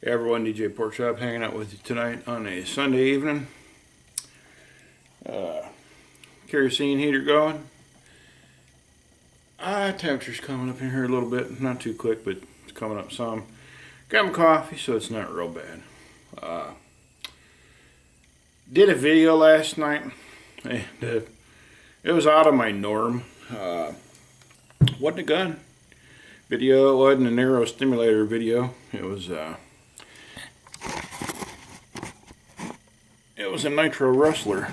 Hey everyone, DJ Porkchop hanging out with you tonight on a Sunday evening. Kerosene heater going. Temperature's coming up in here a little bit. Not too quick, but it's coming up some. Got my coffee, so it's not real bad. Did a video last night, and it was out of my norm. Wasn't a gun video, it wasn't a Nitro Stimulator video. It was a Nitro Rustler.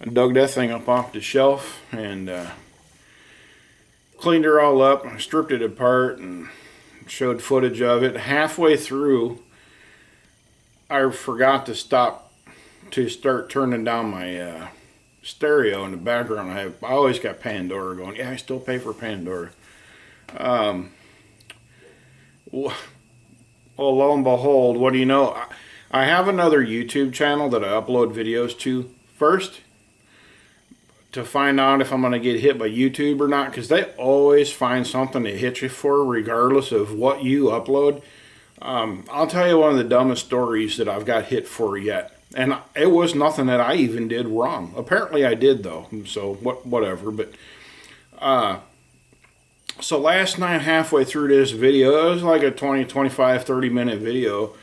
I dug that thing up off the shelf and cleaned her all up. I stripped it apart and showed footage of it. Halfway through, I forgot to start turning down my stereo in the background. I always got Pandora going. Yeah, I still pay for Pandora. Well, lo and behold, what do you know? I have another YouTube channel that I upload videos to first to find out if I'm going to get hit by YouTube or not, because they always find something to hit you for regardless of what you upload. I'll tell you one of the dumbest stories that I've got hit for yet, and it was nothing that I even did wrong. Apparently I did though, so whatever. But so last night, halfway through this video, it was like a 20, 25, 30 minute video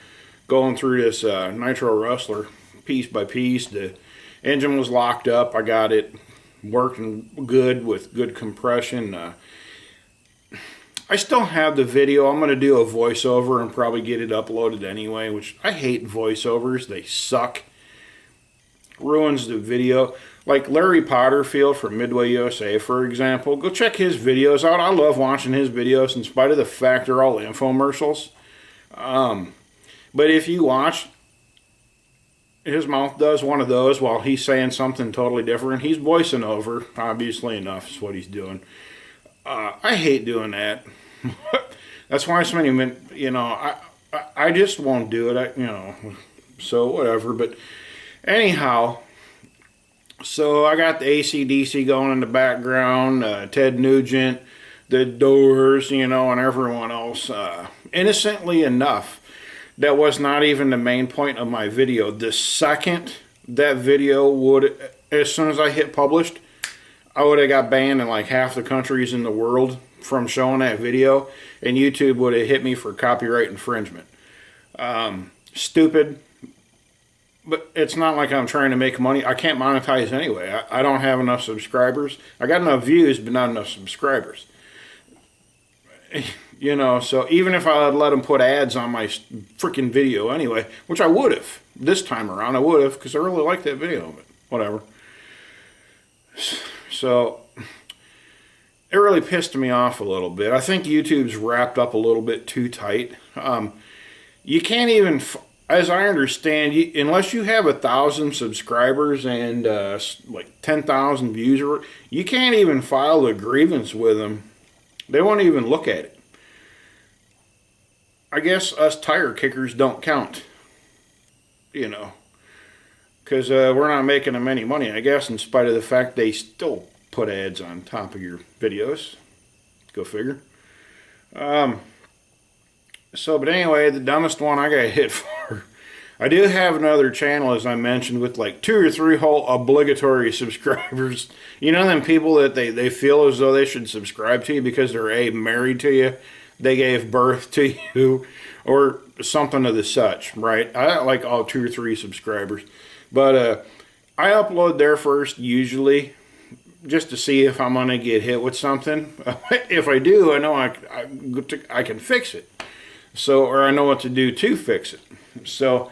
going through this Nitro Rustler piece by piece. The engine was locked up. I got it working good with good compression. I still have the video. I'm going to do a voiceover and probably get it uploaded anyway, which I hate voiceovers. They suck. Ruins the video. Like Larry Potterfield from Midway USA, for example. Go check his videos out. I love watching his videos in spite of the fact they're all infomercials. But if you watch, his mouth does one of those while he's saying something totally different. He's voicing over, obviously enough, is what he's doing. I hate doing that. That's why so many, I just won't do it, so whatever. But anyhow, so I got the AC/DC going in the background, Ted Nugent, the Doors, and everyone else. Innocently enough, that was not even the main point of my video. The second that video would, as soon as I hit published, I would have got banned in like half the countries in the world from showing that video, and YouTube would have hit me for copyright infringement. Stupid, but it's not like I'm trying to make money. I can't monetize anyway. I don't have enough subscribers. I got enough views, but not enough subscribers. So even if I had let them put ads on my freaking video anyway, which I would have, this time around I would have, because I really liked that video, but whatever. So it really pissed me off a little bit. I think YouTube's wrapped up a little bit too tight. You can't even, as I understand, unless you have 1,000 subscribers and like 10,000 views, you can't even file a grievance with them. They won't even look at it. I guess us tire kickers don't count, because we're not making them any money, I guess, in spite of the fact they still put ads on top of your videos. Go figure. But anyway, the dumbest one I got hit for. I do have another channel, as I mentioned, with like 2 or 3 whole obligatory subscribers. Them people that they feel as though they should subscribe to you because they're married to you, they gave birth to you, or something of the such, right? I got like all 2 or 3 subscribers. But I upload there first, usually, just to see if I'm going to get hit with something. If I do, I know I can fix it. Or I know what to do to fix it. So,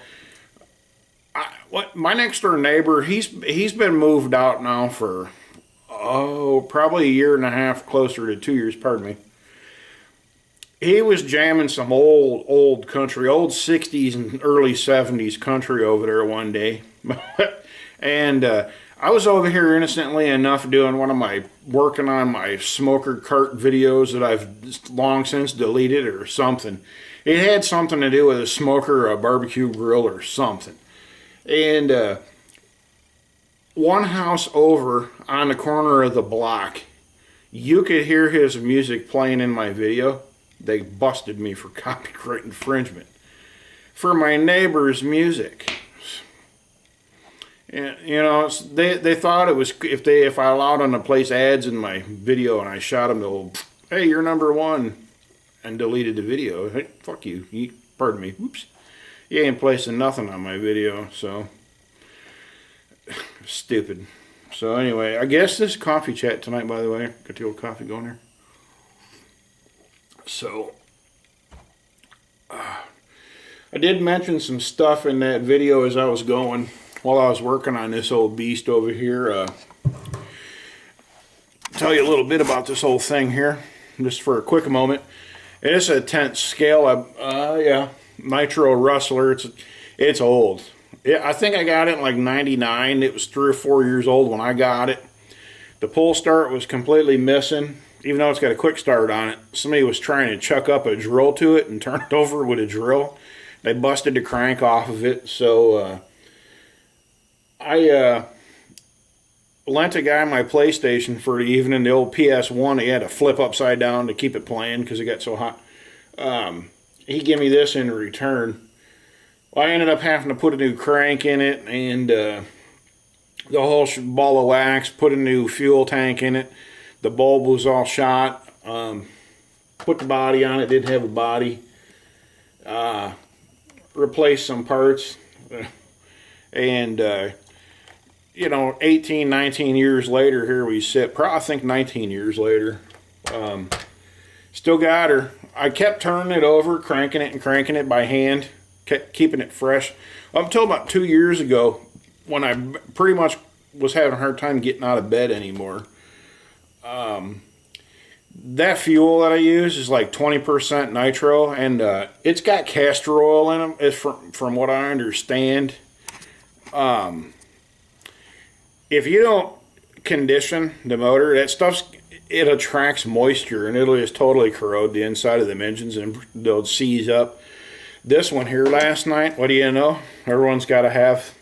my next door neighbor, he's been moved out now for, probably a year and a half, closer to 2 years, pardon me. He was jamming some old country, old 60s and early 70s country over there one day. And I was over here innocently enough working on my smoker cart videos that I've long since deleted or something. It had something to do with a smoker or a barbecue grill or something. And one house over on the corner of the block, you could hear his music playing in my video. They busted me for copyright infringement. for my neighbor's music. And, you know, they thought it was, if I allowed them to place ads in my video and I shot them, they'll, hey, you're #1, and deleted the video. Hey, fuck you. Pardon me. Whoops. You ain't placing nothing on my video, so stupid. So anyway, I guess this is coffee chat tonight, by the way. Got the old coffee going here. So I did mention some stuff in that video as I was going, while I was working on this old beast over here. Tell you a little bit about this whole thing here, just for a quick moment. It's a 10th scale. Yeah, Nitro Rustler. It's old. I think I got it in like '99. It was 3 or 4 years old when I got it. The pull start was completely missing, even though it's got a quick start on it. Somebody was trying to chuck up a drill to it and turn it over with a drill. They busted the crank off of it, so I lent a guy my PlayStation for the evening, the old PS1. He had to flip upside down to keep it playing because it got so hot. He gave me this in return. Well, I ended up having to put a new crank in it and the whole ball of wax, put a new fuel tank in it. The bulb was all shot. Put the body on it, didn't have a body. Replaced some parts. And, you know, 18, 19 years later, here we sit. Probably, I think 19 years later. Still got her. I kept turning it over, cranking it and cranking it by hand. Kept keeping it fresh up until about 2 years ago, when I pretty much was having a hard time getting out of bed anymore. That fuel that I use is like 20% nitro, and it's got castor oil in them. It's from what I understand. If you don't condition the motor, that it attracts moisture and it'll just totally corrode the inside of them engines and they'll seize up. This one here last night, what do you know? Everyone's got to have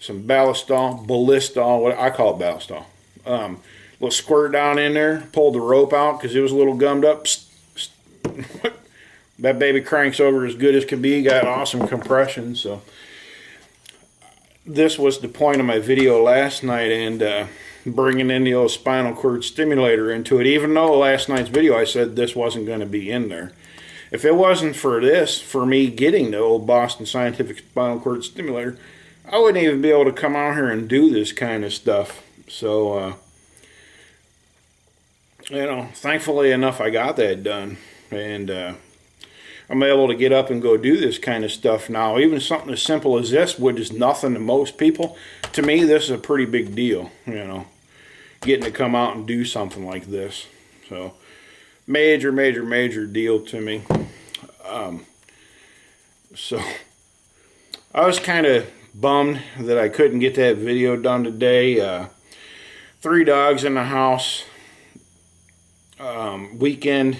some ballistol, what I call it ballistol. Little squirt down in there, pulled the rope out because it was a little gummed up. That baby cranks over as good as can be, got awesome compression. So this was the point of my video last night, and bringing in the old spinal cord stimulator into it, even though last night's video I said this wasn't going to be in there. If it wasn't for this, for me getting the old Boston Scientific spinal cord stimulator, I wouldn't even be able to come out here and do this kind of stuff. So, you know, thankfully enough I got that done. And I'm able to get up and go do this kind of stuff now. Even something as simple as this, which is nothing to most people, to me this is a pretty big deal, you know, getting to come out and do something like this. So major, major, major deal to me. So I was kind of bummed that I couldn't get that video done today. 3 dogs in the house. Weekend.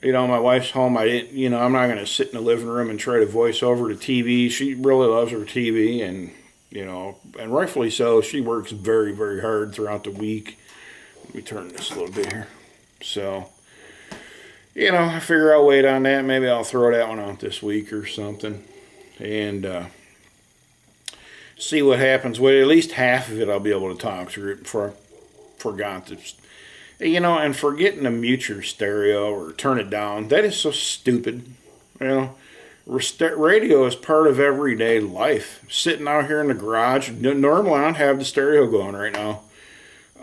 You know, my wife's home. I'm not going to sit in the living room and try to voice over the TV. She really loves her TV, and, you know, and rightfully so. She works very, very hard throughout the week. Let me turn this a little bit here. So, you know, I figure I'll wait on that. Maybe I'll throw that one out this week or something. And see what happens. With at least half of it, I'll be able to talk through it before I forgot to. You know, and forgetting to mute your stereo or turn it down, that is so stupid. You know, radio is part of everyday life. Sitting out here in the garage, normally I don't have the stereo going right now.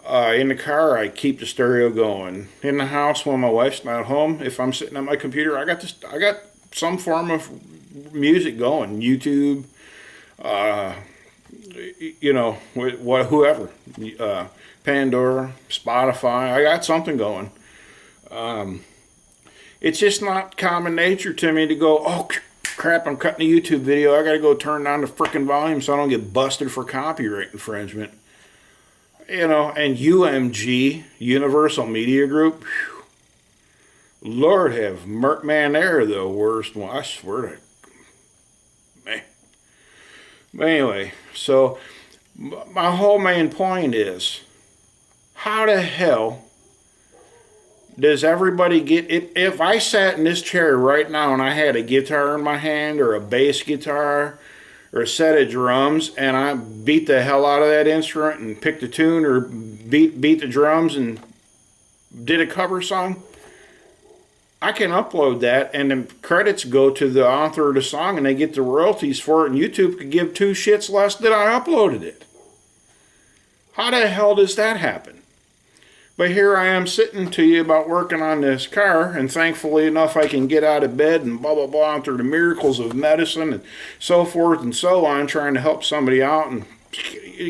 In the car, I keep the stereo going. In the house, when my wife's not home, if I'm sitting at my computer, I got some form of music going. YouTube, you know, whoever. Pandora, Spotify, I got something going. It's just not common nature to me to go, oh crap, I'm cutting a YouTube video, I gotta go turn down the frickin' volume so I don't get busted for copyright infringement. You know, and UMG, Universal Media Group, whew, Lord have mercy, man, they're the worst one, I swear to man. But anyway, so my whole main point is, how the hell Does everybody get it? If I sat in this chair right now and I had a guitar in my hand, or a bass guitar, or a set of drums, and I beat the hell out of that instrument and picked a tune, or beat the drums and did a cover song, I can upload that and the credits go to the author of the song and they get the royalties for it, and YouTube could give two shits less that I uploaded it. How the hell does that happen? But here I am sitting to you about working on this car, and thankfully enough I can get out of bed and blah blah blah through the miracles of medicine and so forth and so on, trying to help somebody out and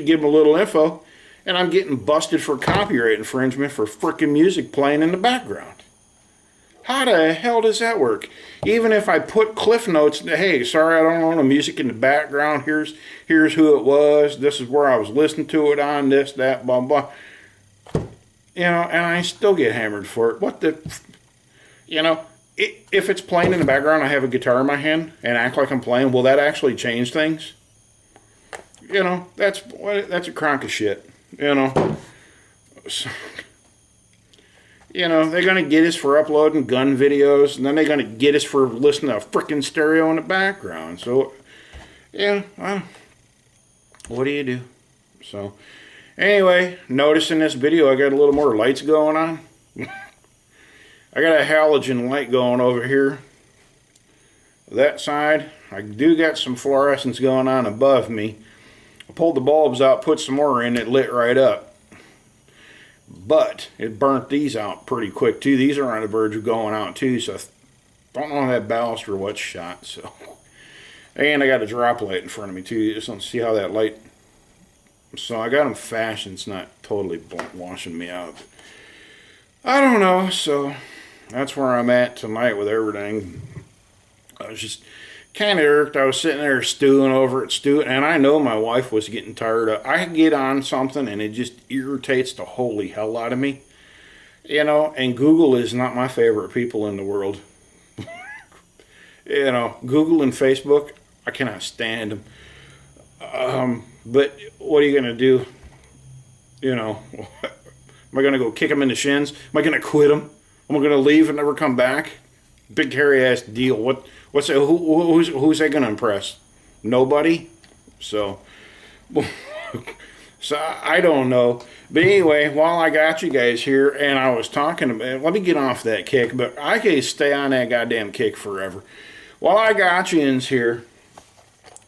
give them a little info, and I'm getting busted for copyright infringement for frickin' music playing in the background. How the hell does that work? Even if I put cliff notes, hey, sorry I don't own the music in the background, here's who it was, this is where I was listening to it on, this, that, blah blah. You know, and I still get hammered for it. What the, you know, if it's playing in the background, I have a guitar in my hand and act like I'm playing, will that actually change things? You know, that's a crock of shit, you know. So, you know, they're going to get us for uploading gun videos, and then they're going to get us for listening to a freaking stereo in the background. So, yeah, well, what do you do? So, anyway, notice in this video I got a little more lights going on. I got a halogen light going over here. That side, I do got some fluorescence going on above me. I pulled the bulbs out, put some more in, it lit right up. But it burnt these out pretty quick too. These are on the verge of going out too, so I don't know if that ballast or what's shot. So, and I got a drop light in front of me too. You just don't see how that light. So I got them fashioned. It's not totally washing me out. I don't know. So that's where I'm at tonight with everything. I was just kind of irked. I was sitting there stewing over it, and I know my wife was getting tired of. I get on something and it just irritates the holy hell out of me. You know, and Google is not my favorite people in the world. You know, Google and Facebook, I cannot stand them. But what are you going to do? You know, am I going to go kick them in the shins? Am I going to quit them? Am I going to leave and never come back? Big hairy ass deal. What's that? Who's that going to impress? Nobody. So I don't know. But anyway, while I got you guys here and I was talking about, let me get off that kick. But I can stay on that goddamn kick forever. While I got you in here,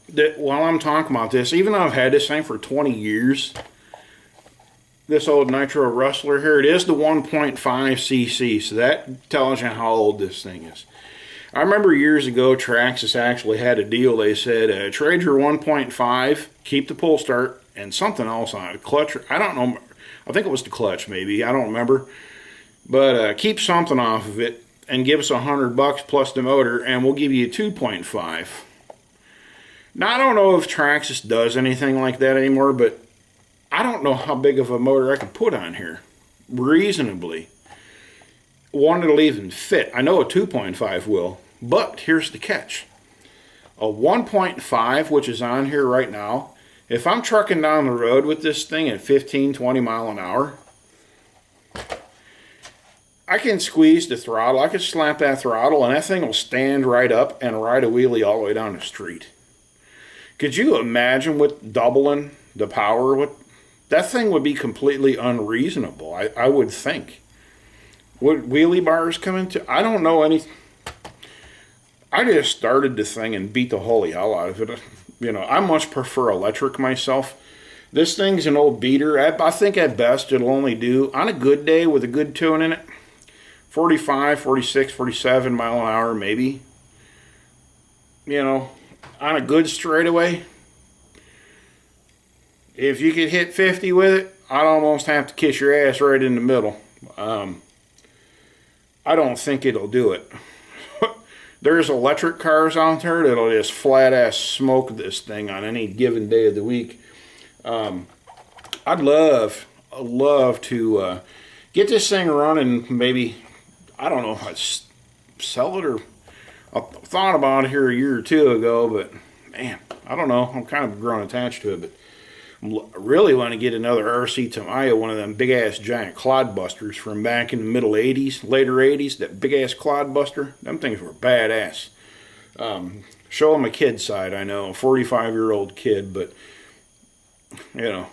that while I'm talking about this, even though I've had this thing for 20 years, this old Nitro Rustler here, it is the 1.5 cc, so that tells you how old this thing is. I remember years ago, Traxxas actually had a deal. They said, trade your 1.5, keep the pull start, and something else on it. Clutch, I don't know, I think it was the clutch maybe, I don't remember. But keep something off of it, and give us $100 plus the motor, and we'll give you a 2.5. Now, I don't know if Traxxas does anything like that anymore, but I don't know how big of a motor I could put on here reasonably. One that'll even fit. I know a 2.5 will, but here's the catch. A 1.5, which is on here right now, if I'm trucking down the road with this thing at 15, 20 mile an hour, I can squeeze the throttle, I can slap that throttle, and that thing will stand right up and ride a wheelie all the way down the street. Could you imagine with doubling the power? That thing would be completely unreasonable, I would think. Would wheelie bars come into? I don't know any. I just started the thing and beat the holy hell out of it. You know, I much prefer electric myself. This thing's an old beater. I think at best it'll only do, on a good day with a good tune in it, 45, 46, 47 mile an hour maybe. You know, on a good straightaway. If you could hit 50 with it, I'd almost have to kiss your ass right in the middle. I don't think it'll do it. There's electric cars out there that'll just flat ass smoke this thing on any given day of the week. I'd love to get this thing running. Maybe, I don't know if I'd sell it, or I thought about it here a year or two ago, but man, I don't know. I'm kind of grown attached to it. But really want to get another RC Tamiya, one of them big ass giant clodbusters from back in the middle 80s, later 80s. That big ass clodbuster, them things were badass. Show them a kid side, I know, a 45-year-old kid, but you know,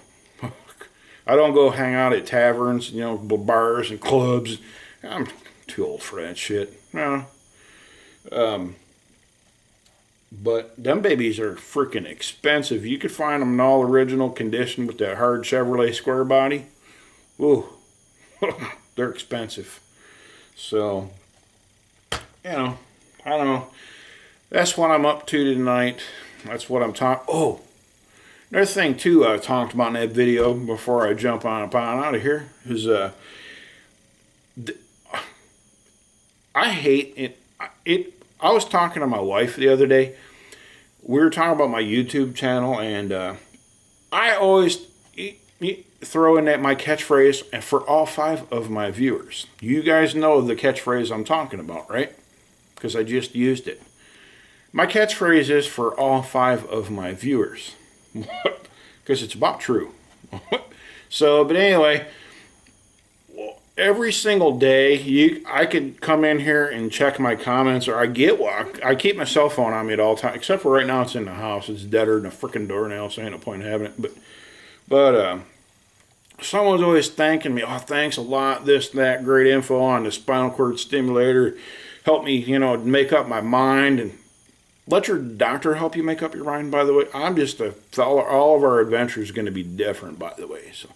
I don't go hang out at taverns, you know, bars and clubs. I'm too old for that shit. No. But them babies are freaking expensive. You could find them in all original condition with that hard Chevrolet square body. Ooh, they're expensive. So, you know, I don't know. That's what I'm up to tonight. That's what I'm talking. Oh, another thing too I talked about in that video before I jump on up on out of here is I hate it. I was talking to my wife the other day. We were talking about my YouTube channel, and I always throw in that my catchphrase, and for all 5 of my viewers. You guys know the catchphrase I'm talking about, right? Because I just used it. My catchphrase is for all 5 of my viewers. Because it's about true. So, but anyway, every single day, I could come in here and check my comments, or I keep my cell phone on me at all times, except for right now it's in the house. It's deader than a freaking doornail, so ain't no point in having it. But someone's always thanking me. Oh, thanks a lot. This, that, great info on the spinal cord stimulator. Help me, you know, make up my mind. And let your doctor help you make up your mind, by the way. I'm just a fella. All of our adventures are going to be different, by the way. So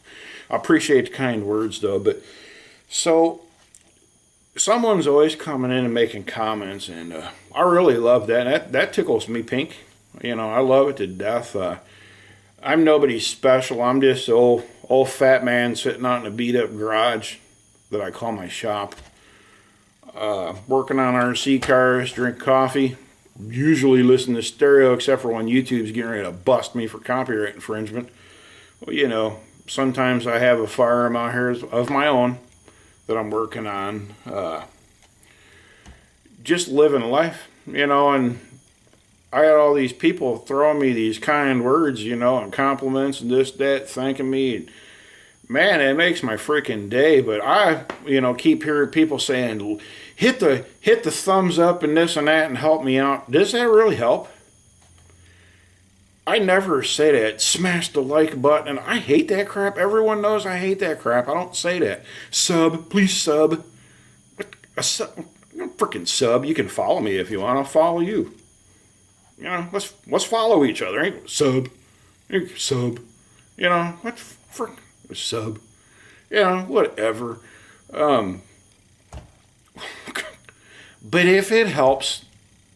I appreciate the kind words, though. But so, someone's always coming in and making comments, and I really love that. That tickles me pink. You know, I love it to death. I'm nobody special. I'm just an old fat man sitting out in a beat-up garage that I call my shop. Working on RC cars, drink coffee. Usually listen to stereo, except for when YouTube's getting ready to bust me for copyright infringement. Well, you know, sometimes I have a firearm out here of my own that I'm working on, just living life, you know, and I got all these people throwing me these kind words, you know, and compliments and this, that, thanking me, and man, it makes my freaking day. But I, you know, keep hearing people saying, hit the thumbs up and this and that and help me out. Does that really help? I never say that. Smash the like button. I hate that crap. Everyone knows I hate that crap. I don't say that. Sub. Please sub. A sub. Freaking sub. You can follow me if you want. I'll follow you. You know, let's follow each other. Ain't sub. Sub. You know, what frick? Sub. You know, whatever. But if it helps,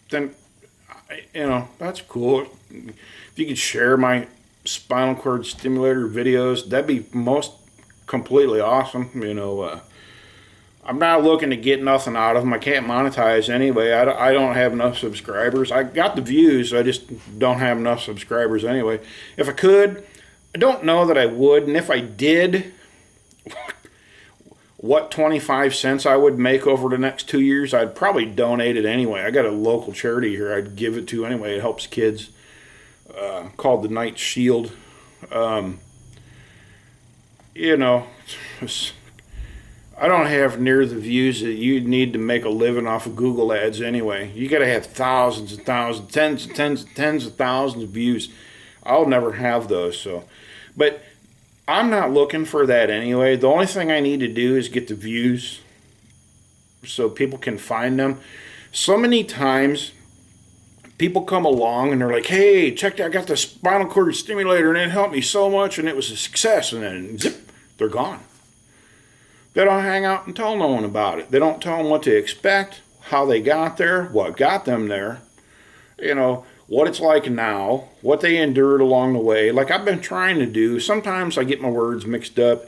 then, you know, that's cool. If you could share my spinal cord stimulator videos, that'd be most completely awesome. You know, I'm not looking to get nothing out of them. I can't monetize anyway. I don't have enough subscribers. I got the views, I just don't have enough subscribers anyway. If I could, I don't know that I would, and if I did, what 25 cents I would make over the next 2 years, I'd probably donate it anyway. I got a local charity here I'd give it to anyway. It helps kids, called the Night Shield. You know, I don't have near the views that you need to make a living off of Google ads anyway. You got to have thousands and thousands, tens of thousands of views. I'll never have those. So, but I'm not looking for that anyway. The only thing I need to do is get the views so people can find them. So many times people come along and they're like, hey, check that, I got the spinal cord stimulator and it helped me so much and it was a success, and then zip, they're gone. They don't hang out and tell no one about it. They don't tell them what to expect, how they got there, what got them there, you know, what it's like now, what they endured along the way. Like I've been trying to do. Sometimes I get my words mixed up.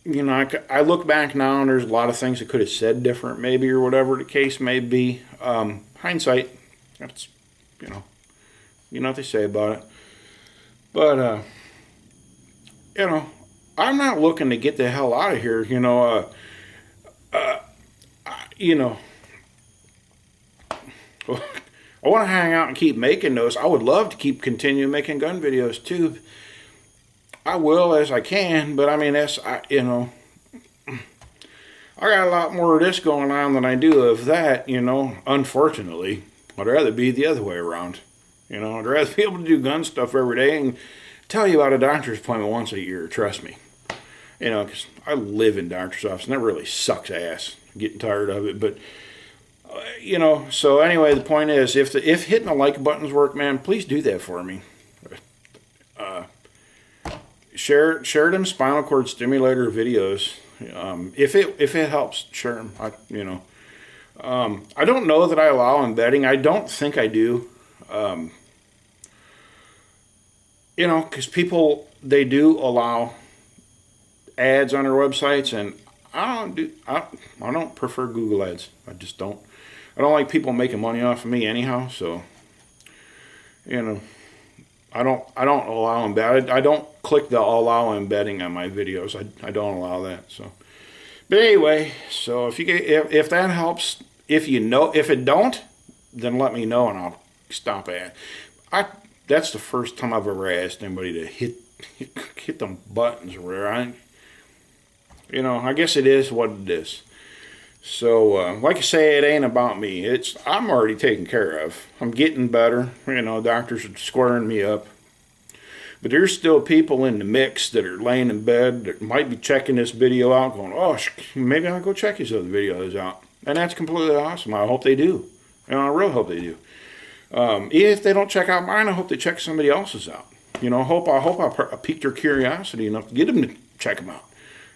You know, I look back now and there's a lot of things I could have said different maybe, or whatever the case may be. Hindsight, that's, you know what they say about it. But, you know, I'm not looking to get the hell out of here, you know. You know, I want to hang out and keep making those. I would love to keep continuing making gun videos too. I will as I can, but I mean, you know, I got a lot more of this going on than I do of that, you know, unfortunately. I'd rather be the other way around. You know, I'd rather be able to do gun stuff every day and tell you about a doctor's appointment once a year, trust me. You know, because I live in doctor's office, and that really sucks ass. I'm getting tired of it, but, you know, so anyway, the point is, if hitting the like buttons work, man, please do that for me. Share them spinal cord stimulator videos. If it helps, share them. You know, I don't know that I allow embedding. I don't think I do. You know, because people, they do allow ads on their websites, and I don't prefer Google ads. I just don't. I don't like people making money off of me anyhow. So, you know, I don't allow embedding. I don't click the allow embedding on my videos. I don't allow that. So, but anyway, so if that helps, if it don't, then let me know and I'll stop at. That's the first time I've ever asked anybody to hit them buttons or whatever. You know, I guess it is what it is. So, like I say, it ain't about me. I'm already taken care of. I'm getting better. You know, doctors are squaring me up. But there's still people in the mix that are laying in bed that might be checking this video out going, oh, maybe I'll go check these other videos out. And that's completely awesome. I hope they do. And I really hope they do. If they don't check out mine, I hope they check somebody else's out. You know, I hope I piqued their curiosity enough to get them to check them out.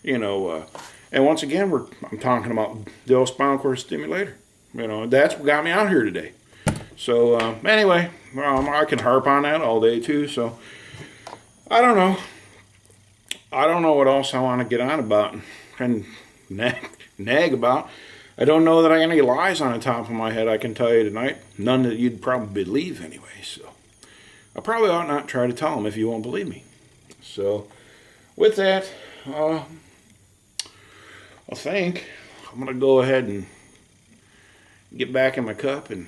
You know, and once again, I'm talking about the old spinal cord stimulator. You know, that's what got me out here today. So, anyway, I can harp on that all day too. So, I don't know. I don't know what else I want to get on about and nag about. I don't know that I got any lies on the top of my head I can tell you tonight. None that you'd probably believe anyway. So, I probably ought not try to tell them if you won't believe me. So, with that, I think I'm going to go ahead and get back in my cup and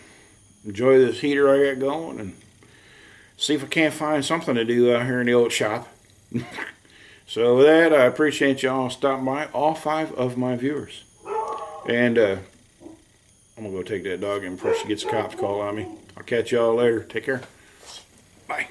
enjoy this heater I got going and see if I can't find something to do out here in the old shop. So with that, I appreciate y'all stopping by, all 5 of my viewers. And I'm going to go take that dog in before she gets the cops called on me. I'll catch y'all later. Take care. Bye.